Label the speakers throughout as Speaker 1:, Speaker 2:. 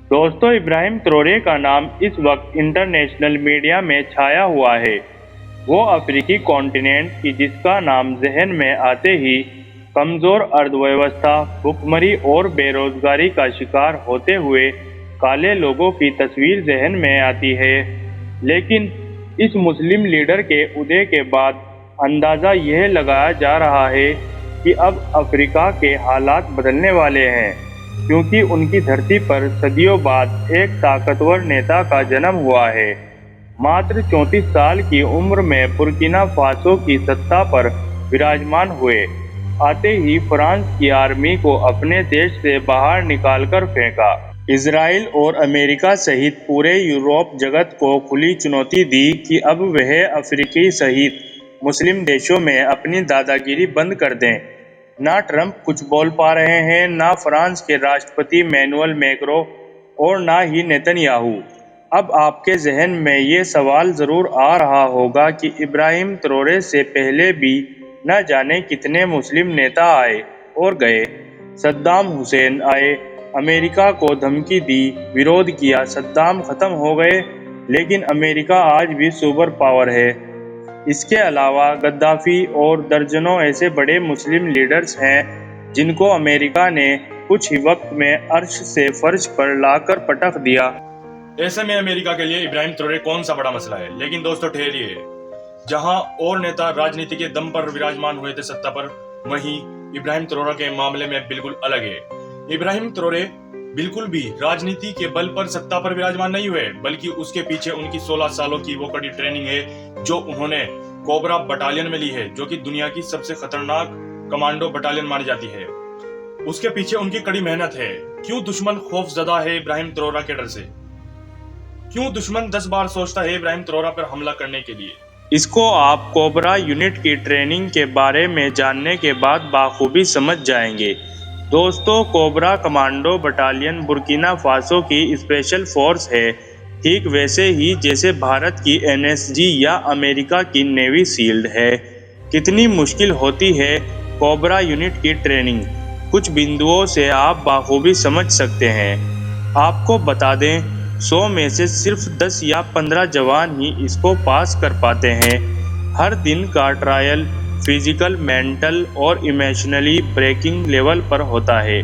Speaker 1: दोस्तों, Ibrahim Traore का नाम इस वक्त इंटरनेशनल मीडिया में छाया हुआ है। वो अफ्रीकी कॉन्टिनेंट की जिसका नाम ज़हन में आते ही कमज़ोर अर्थव्यवस्था, भुखमरी और बेरोजगारी का शिकार होते हुए काले लोगों की तस्वीर ज़हन में आती है। लेकिन इस मुस्लिम लीडर के उदय के बाद अंदाज़ा यह लगाया जा रहा है कि अब अफ्रीका के हालात बदलने वाले हैं, क्योंकि उनकी धरती पर सदियों बाद एक ताकतवर नेता का जन्म हुआ है। मात्र 34 साल की उम्र में बुर्किना फासो की सत्ता पर विराजमान हुए, आते ही फ्रांस की आर्मी को अपने देश से बाहर निकालकर फेंका। इजराइल और अमेरिका सहित पूरे यूरोप जगत को खुली चुनौती दी कि अब वह अफ्रीकी सहित मुस्लिम देशों में अपनी दादागिरी बंद कर दें। ना ट्रंप कुछ बोल पा रहे हैं, ना फ्रांस के राष्ट्रपति मैनुअल मैक्रों और ना ही नेतन्याहू। अब आपके जहन में ये सवाल ज़रूर आ रहा होगा कि इब्राहिम ट्रोरे से पहले भी न जाने कितने मुस्लिम नेता आए और गए। सद्दाम हुसैन आए, अमेरिका को धमकी दी, विरोध किया, सद्दाम खत्म हो गए, लेकिन अमेरिका आज भी सुपर पावर है। इसके अलावा गद्दाफी और दर्जनों ऐसे बड़े मुस्लिम लीडर्स हैं जिनको अमेरिका ने कुछ ही वक्त में अर्श से फर्श पर लाकर पटक दिया।
Speaker 2: ऐसे में अमेरिका के लिए इब्राहिम ट्रोरे कौन सा बड़ा मसला है। लेकिन दोस्तों ठहरिए, जहां और नेता राजनीति के दम पर विराजमान हुए थे सत्ता पर, वहीं इब्राहिम ट्रोरे के मामले में बिल्कुल अलग है। इब्राहिम ट्रोरे बिल्कुल भी राजनीति के बल पर सत्ता पर विराजमान नहीं हुए, बल्कि उसके पीछे उनकी 16 सालों की वो कड़ी ट्रेनिंग है जो उन्होंने कोबरा बटालियन में ली है, जो कि दुनिया की सबसे खतरनाक कमांडो बटालियन मानी जाती है। उसके पीछे उनकी कड़ी मेहनत है। क्यों दुश्मन खौफजदा है इब्राहिम ट्रोरे के डर से? क्यों दुश्मन 10 बार सोचता है इब्राहिम ट्रोरे पर हमला करने के लिए?
Speaker 1: इसको आप कोबरा यूनिट की ट्रेनिंग के बारे में जानने के बाद बाखूबी समझ जाएंगे। दोस्तों, cobra commando battalion Burkina Faso की स्पेशल फोर्स है, ठीक वैसे ही जैसे भारत की एनएसजी या अमेरिका की नेवी सील्ड है। कितनी मुश्किल होती है कोबरा यूनिट की ट्रेनिंग, कुछ बिंदुओं से आप बाखूबी समझ सकते हैं। आपको बता दें, 100 में से सिर्फ 10 या 15 जवान ही इसको पास कर पाते हैं। हर दिन का ट्रायल फिजिकल, मेंटल और इमोशनली ब्रेकिंग लेवल पर होता है।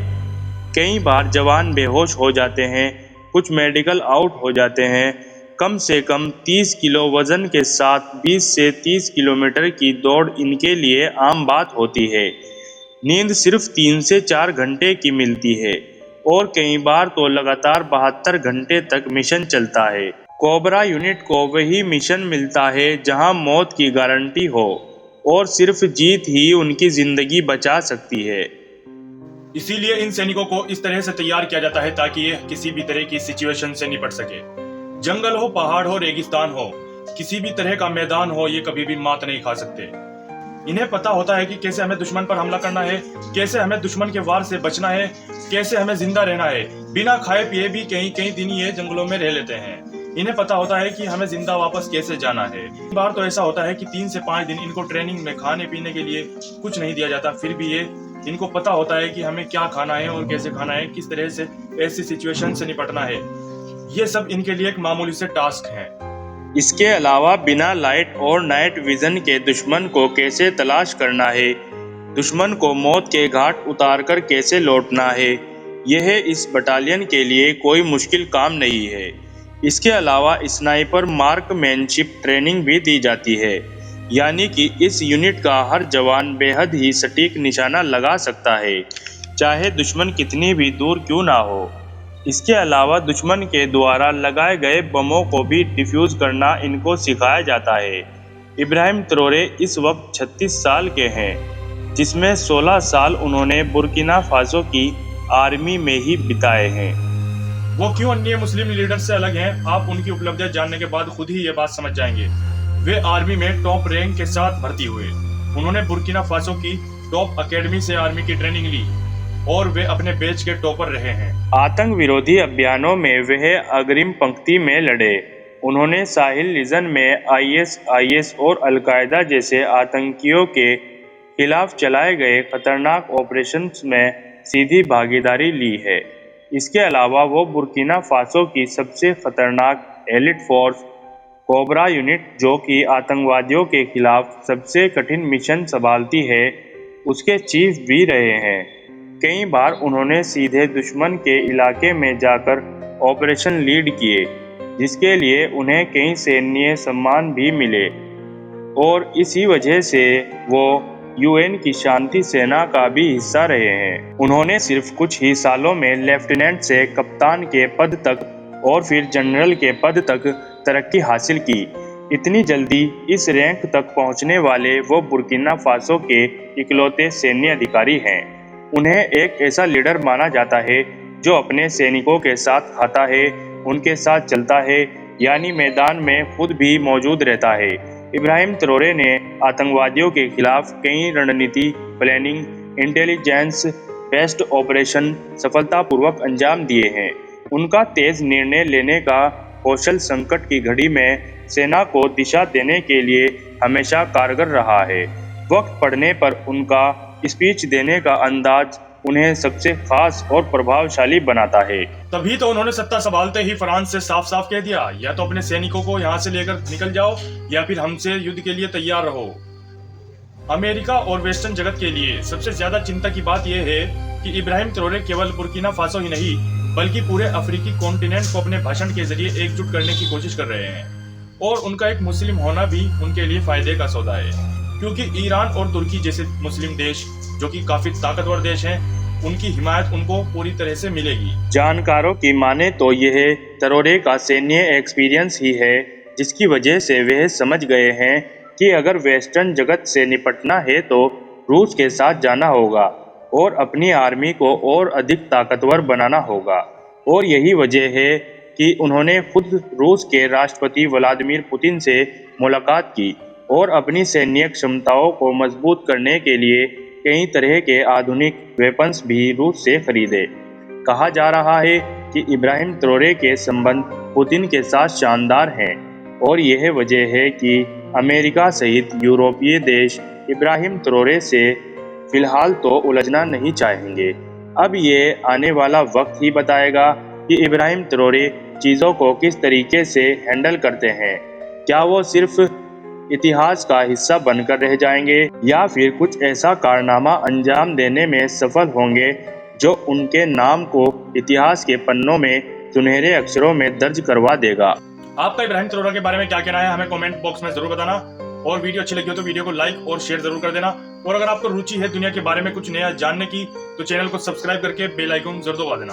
Speaker 1: कई बार जवान बेहोश हो जाते हैं, कुछ मेडिकल आउट हो जाते हैं। कम से कम 30 किलो वजन के साथ 20 से 30 किलोमीटर की दौड़ इनके लिए आम बात होती है। नींद सिर्फ 3 से 4 घंटे की मिलती है और कई बार तो लगातार 72 घंटे तक मिशन चलता है। कोबरा यूनिट को वही मिशन मिलता है जहां मौत की गारंटी हो और सिर्फ जीत ही उनकी जिंदगी बचा सकती है।
Speaker 2: इसीलिए इन सैनिकों को इस तरह से तैयार किया जाता है ताकि ये किसी भी तरह की सिचुएशन से निपट सके। जंगल हो, पहाड़ हो, रेगिस्तान हो, किसी भी तरह का मैदान हो, ये कभी भी मात नहीं खा सकते। इन्हें पता होता है कि कैसे हमें दुश्मन पर हमला करना है, कैसे हमें दुश्मन के वार से बचना है, कैसे हमें जिंदा रहना है। बिना खाए पिए भी कई कई दिन ये जंगलों में रह लेते हैं। इन्हें पता होता है कि हमें जिंदा वापस कैसे जाना है। बार तो ऐसा होता है कि 3 से 5 दिन इनको ट्रेनिंग में खाने पीने के लिए कुछ नहीं दिया जाता, फिर भी ये इनको पता होता है कि हमें क्या खाना है और कैसे खाना है, किस तरह से ऐसी सिचुएशन से निपटना है। ये सब इनके लिए एक मामूली से टास्क है।
Speaker 1: इसके अलावा बिना लाइट और नाइट विजन के दुश्मन को कैसे तलाश करना है, दुश्मन को मौत के घाट उतारकर कैसे लौटना है, यह इस बटालियन के लिए कोई मुश्किल काम नहीं है। इसके अलावा स्नाइपर मार्कमैनशिप ट्रेनिंग भी दी जाती है, यानी कि इस यूनिट का हर जवान बेहद ही सटीक निशाना लगा सकता है, चाहे दुश्मन कितनी भी दूर क्यों ना हो। इसके अलावा दुश्मन के द्वारा लगाए गए बमों को भी डिफ्यूज करना इनको सिखाया जाता है। इब्राहिम ट्रोरे इस वक्त 36 साल के हैं, जिसमें 16 साल उन्होंने बुर्किना फासो की आर्मी में ही बिताए हैं।
Speaker 2: वो क्यों अन्य मुस्लिम लीडर से अलग हैं, आप उनकी उपलब्धियां जानने के बाद खुद ही ये बात समझ जाएंगे। वे आर्मी में टॉप रैंक के साथ भर्ती हुए। उन्होंने बुर्किना फासो की टॉप एकेडमी से आर्मी की ट्रेनिंग ली और वे अपने बैच के टॉपर रहे हैं।
Speaker 1: आतंक विरोधी अभियानों में वह अग्रिम पंक्ति में लड़े। उन्होंने साहिल रीजन में आईएसआईएस और अलकायदा जैसे आतंकियों के खिलाफ चलाए गए खतरनाक ऑपरेशंस में सीधी भागीदारी ली है। इसके अलावा वो बुर्किना फासो की सबसे खतरनाक एलिट फोर्स कोबरा यूनिट, जो कि आतंकवादियों के खिलाफ सबसे कठिन मिशन संभालती है, उसके चीफ भी रहे हैं। कई बार उन्होंने सीधे दुश्मन के इलाके में जाकर ऑपरेशन लीड किए, जिसके लिए उन्हें कई सैन्य सम्मान भी मिले, और इसी वजह से वो यूएन की शांति सेना का भी हिस्सा रहे हैं। उन्होंने सिर्फ कुछ ही सालों में लेफ्टिनेंट से कप्तान के पद तक और फिर जनरल के पद तक तरक्की हासिल की। इतनी जल्दी इस रैंक तक पहुंचने वाले वो बुर्किना फासो के इकलौते सैन्य अधिकारी हैं। उन्हें एक ऐसा लीडर माना जाता है जो अपने सैनिकों के साथ खाता है, उनके साथ चलता है, यानी मैदान में खुद भी मौजूद रहता है। इब्राहिम ट्रोरे ने आतंकवादियों के खिलाफ कई रणनीति, प्लानिंग, इंटेलिजेंस बेस्ड ऑपरेशन सफलतापूर्वक अंजाम दिए हैं। उनका तेज निर्णय लेने का कौशल संकट की घड़ी में सेना को दिशा देने के लिए हमेशा कारगर रहा है। वक्त पड़ने पर उनका स्पीच देने का अंदाज उन्हें सबसे खास और प्रभावशाली बनाता है।
Speaker 2: तभी तो उन्होंने सत्ता संभालते ही फ्रांस से साफ साफ कह दिया, या तो अपने सैनिकों को यहाँ से लेकर निकल जाओ या फिर हमसे युद्ध के लिए तैयार रहो। अमेरिका और वेस्टर्न जगत के लिए सबसे ज्यादा चिंता की बात यह है कि इब्राहिम ट्रोरे केवल बुर्किना फासो ही नहीं बल्कि पूरे अफ्रीकी कॉन्टिनेंट को अपने भाषण के जरिए एकजुट करने की कोशिश कर रहे हैं, और उनका एक मुस्लिम होना भी उनके लिए फायदे का सौदा है, क्योंकि ईरान और तुर्की जैसे मुस्लिम देश जो कि काफी ताकतवर देश हैं, उनकी हिमायत उनको पूरी तरह से मिलेगी।
Speaker 1: जानकारों की माने तो यह ट्रोरे का सैन्य एक्सपीरियंस ही है जिसकी वजह से वे समझ गए हैं कि अगर वेस्टर्न जगत से निपटना है तो रूस के साथ जाना होगा और अपनी आर्मी को और अधिक ताकतवर बनाना होगा। और यही वजह है कि उन्होंने खुद रूस के राष्ट्रपति व्लादिमीर पुतिन से मुलाकात की और अपनी सैन्य क्षमताओं को मजबूत करने के लिए कई तरह के आधुनिक वेपन्स भी रूस से खरीदे। कहा जा रहा है कि इब्राहिम ट्रोरे के संबंध पुतिन के साथ शानदार हैं, और यह वजह है कि अमेरिका सहित यूरोपीय देश इब्राहिम ट्रोरे से फिलहाल तो उलझना नहीं चाहेंगे। अब ये आने वाला वक्त ही बताएगा कि इब्राहिम ट्रोरे चीज़ों को किस तरीके से हैंडल करते हैं। क्या वो सिर्फ इतिहास का हिस्सा बनकर रह जाएंगे या फिर कुछ ऐसा कारनामा अंजाम देने में सफल होंगे जो उनके नाम को इतिहास के पन्नों में सुनहरे अक्षरों में दर्ज करवा देगा।
Speaker 2: आपका इब्राहिम ट्रोरे के बारे में क्या कहना है, हमें कमेंट बॉक्स में जरूर बताना, और वीडियो अच्छी लगी हो तो वीडियो को लाइक और शेयर जरूर कर देना। और अगर आपको रुचि है दुनिया के बारे में कुछ नया जानने की तो चैनल को सब्सक्राइब करके बेल आइकन जरूर दबा देना।